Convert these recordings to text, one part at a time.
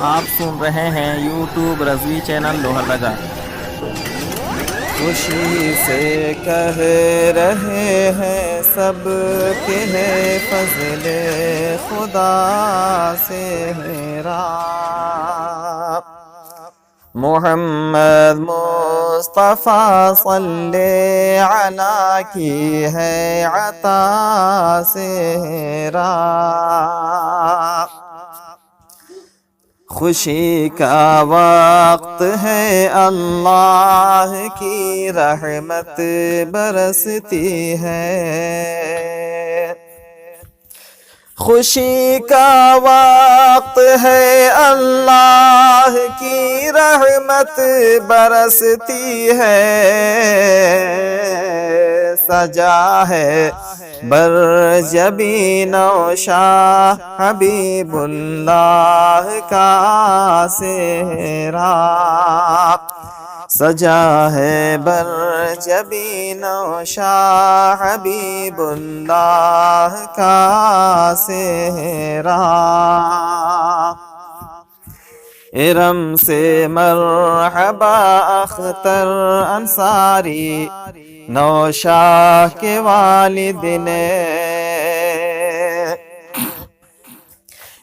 آپ سن رہے ہیں یوٹیوب رضوی چینل لوہردگا۔ خوشی سے کہہ رہے ہیں سب کہ ہے فضل خدا سے ہے راہ، محمد مصطفیٰ صلی علیہ کی ہے عطا سے ہے راہ۔ خوشی کا وقت ہے اللہ کی رحمت برستی ہے، خوشی کا وقت ہے اللہ کی رحمت برستی ہے، سجا ہے بر جبین و شاہ حبیب اللہ کا سہرا، سجا ہے بر جبین و شاہ حبیب اللہ کا سہرا۔ ارم سے مرحبا اختر انصاری، نوشاہ کے والد نے،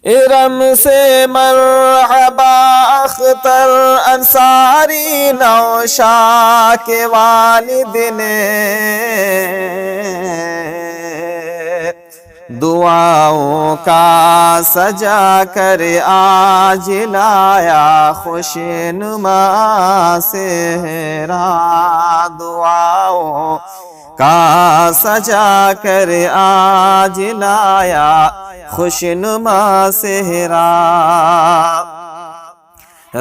ارم سے مرحبا اختر انصاری، نوشاہ کے والد نے، دعاؤں کا سجا کر آج لایا خوشنما سہرا، دعاؤں کا سجا کر آج لایا خوشنما سہرا۔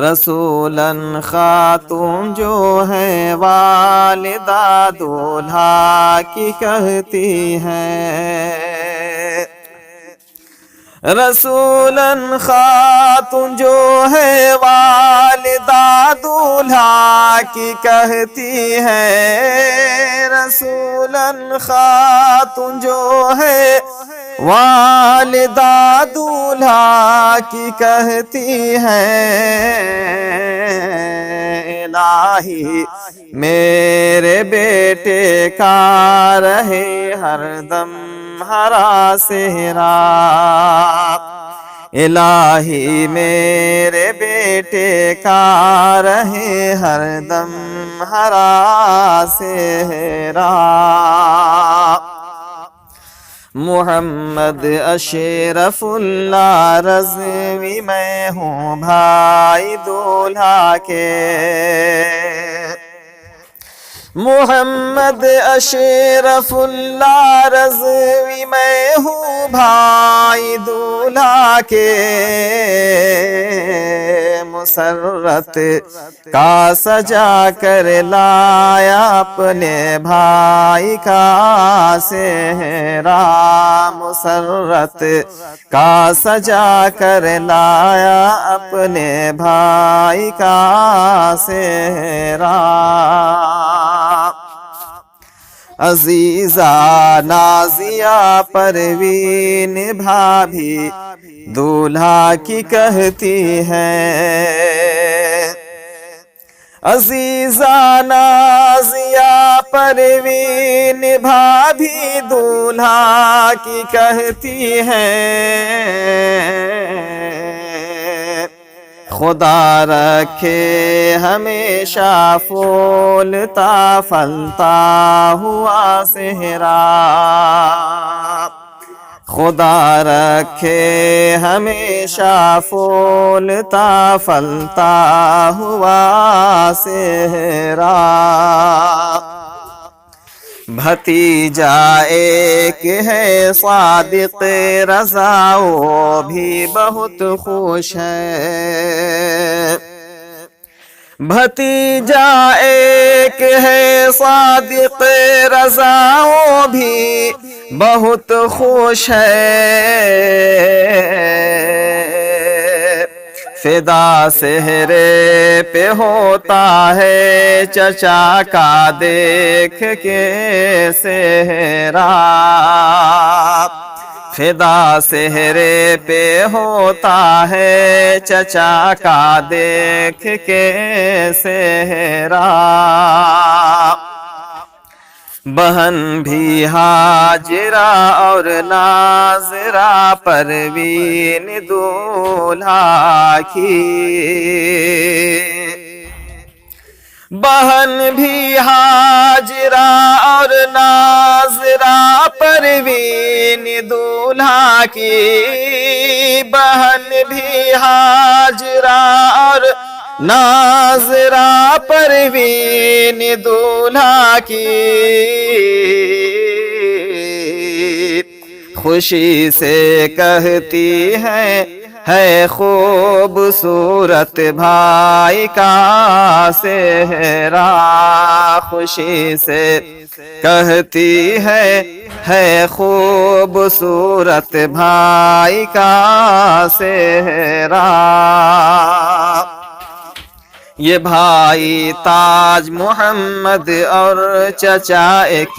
رسولاً خاتون جو ہے والدہ دولہا کی کہتی ہیں، رسولاً خاتون جو ہے والدہ دولہا کی کہتی ہے، رسولاً خاتون جو ہے والدہ دولہا کی کہتی ہے، الہی میرے بیٹے کا رہے ہر دم ہرا سہرا، الہی میرے بیٹے کا رہے ہر دم ہرا سہرا۔ محمد اشرف اللہ رضوی میں ہوں بھائی دولہا کے، محمد اشرف اللہ رضوی میں ہوں بھائی دولہا کے، مسرت کا سجا کر لایا اپنے بھائی کا سہرا، مسرت کا سجا کر لایا اپنے بھائی کا سہرا۔ عزیزہ نازیہ پروین بھابھی دولہا کی کہتی ہے، عزیزہ نازیہ پروین بھابھی دولہا کی کہتی ہے، خدا رکھے ہمیشہ پھولتا پھلتا ہوا سہرا، خدا رکھے ہمیشہ پھولتا پھلتا ہوا سہرا۔ بھتیجا ایک ہے صادق رضا، وہ بھی بہت خوش ہے، بھتیجا ایک ہے صادق رضا، وہ بھی بہت خوش ہے، فدا سہرے پہ ہوتا ہے چچا کا دیکھ کے سہرا، فدا سہرے پہ ہوتا ہے چچا کا دیکھ کے سہرا، بہن بھی ہاجرہ اور ناظرہ پروین دولہا کی، بہن بھی ہاجرہ اور ناظرہ پروین دولہا کی، بہن بھی ہاجرہ اور ناظرہ پروین دولہا کی، خوشی سے کہتی ہے خوبصورت بھائی کا سہرا، خوشی سے کہتی ہے خوبصورت بھائی کا سہرا، یہ بھائی تاج محمد اور چچا ایک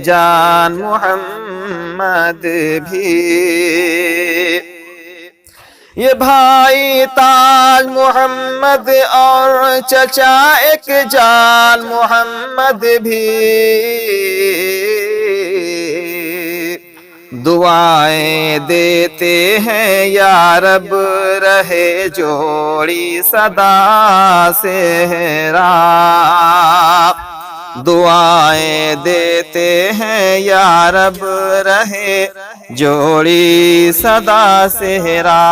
جان محمد بھی، یہ بھائی تاج محمد اور چچا ایک جان محمد بھی، دعائیں دیتے ہیں یا رب رہے جوڑی سدا سہرا، دعائیں دیتے ہیں یا رب رہے جوڑی سدا سہرا،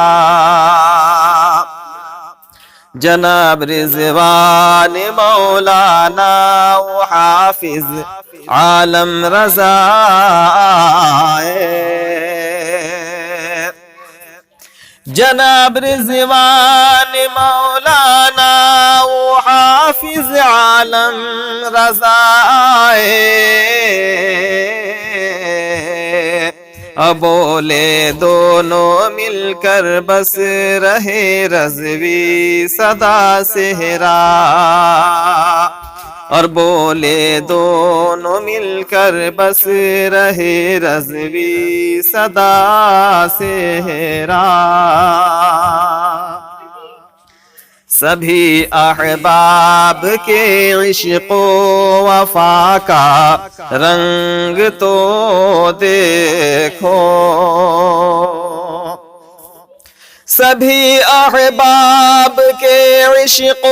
جناب رضوان مولانا و حافظ عالم رضا جناب رضوان مولانا و حافظ عالم رضا بولے دونوں مل کر بس رہے رضوی صدا سہرا، اور بولے دونوں مل کر بس رہے رضوی صدا سہرا، سبھی احباب کے عشق و وفا کا رنگ تو دیکھو، سبھی احباب کے عشق و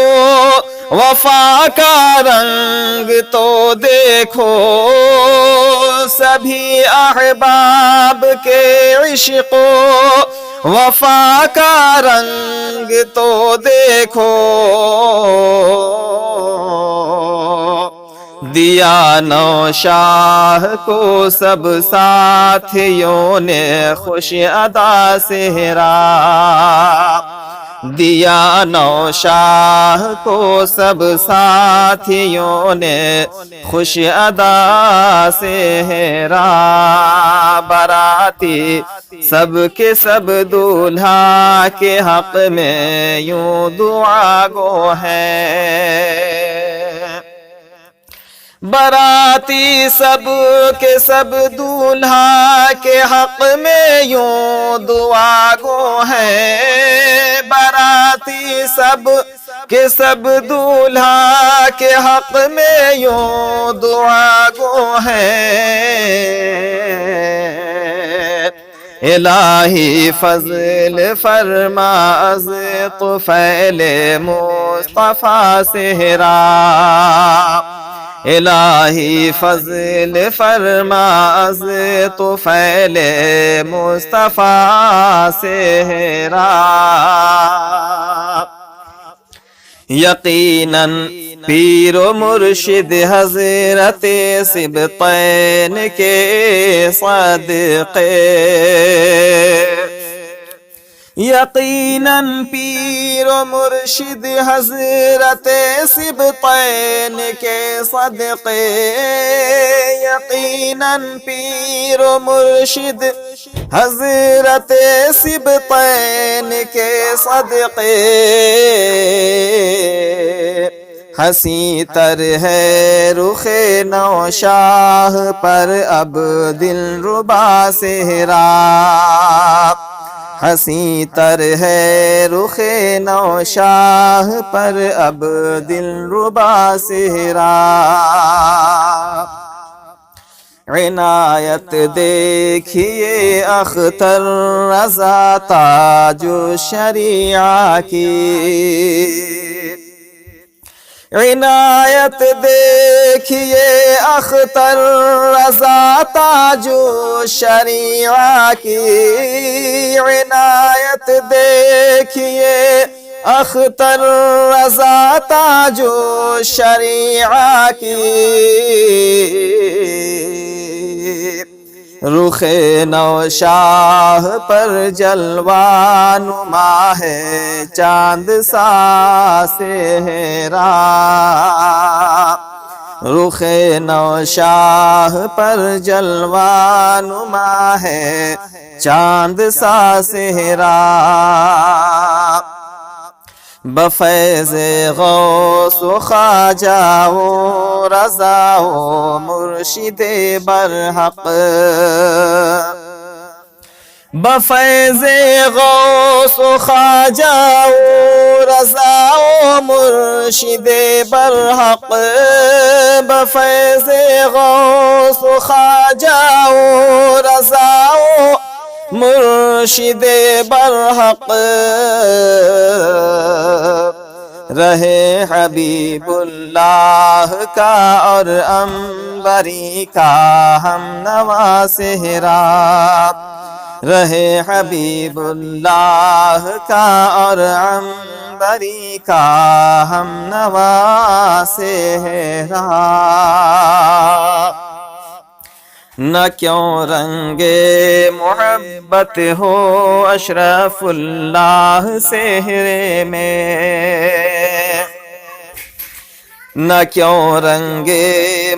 وفا کا رنگ تو دیکھو، سبھی احباب کے عشق و وفا کا رنگ تو دیکھو، دیا نوشاہ کو سب ساتھیوں نے خوش ادا سہرا، دیا نوشاہ کو سب ساتھیوں نے خوش ادا سہرا، باراتی سب کے سب دولہا کے حق میں یوں دعا گو ہے، باراتی سب کے سب دولہا کے حق میں یوں دعا گو ہے، باراتی سب کے سب دولہا کے حق میں یوں دعا گو ہے، الہی فضل فرما از طفیل مصطفیٰ سہرا، الہی فضل فرما از طفیل مصطفیٰ سہرا، یقیناً پیر و مرشد حضرت سبطین کے صدقے، یقیناً پیر و مرشد حضرت سبطین کے صدقے، یقیناً پیر و مرشد حضرت سبطین کے صدقے، ہنسی تر ہے رخ نوشاہ پر اب دل ربا صحرا، ہنسی تر ہے رخ نوشاہ پر اب دل ربا صحرا، عنایت دیکھیے اختر رضا تاج شریعہ کی، عنایت دیکھیے اختر رضا تاج شریعہ کی، عنایت دیکھیے اختر رضا تاج شریعہ کی، رخ نوشاہ پر جلوہ نما ہے چاند سا صحرا، رخ نوشاہ پر جلوہ نما ہے چاند سا صحرا، بفیض غوث و خواجہ و رضا و مرشد برحق، بفیض غوث و خواجہ و رضا و مرشد برحق، بفیض غوث و خواجہ و رضا و مرشد برحق، رہے حبیب اللہ کا اور انبری کا ہم نوا صحرا، رہے حبیب اللہ کا اور انبری کا ہم نوا صحرا، نہ کیوں رنگ محبت ہو اشرف اللہ صحرے میں، نہ کیوں رنگ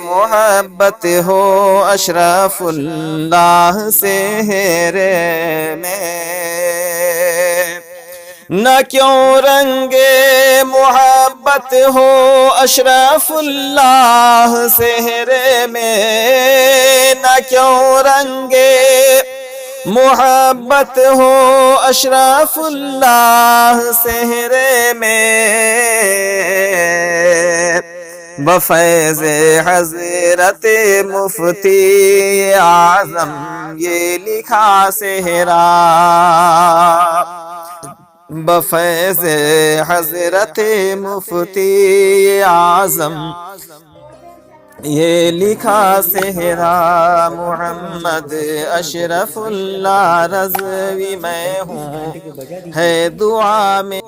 محبت ہو اشرف اللہ صحرے میں، نہ کیوں رنگ محبت ہو اشرف اللہ صحرے میں، نہ کیوں رنگ محبت ہو اشرف اللہ صحرے میں، بفیض حضرت مفتی اعظم یہ لکھا صحرا، بفیض حضرت مفتی اعظم یہ لکھا صحرا، محمد اشرف اللہ رضوی میں ہوں ہے دعا میں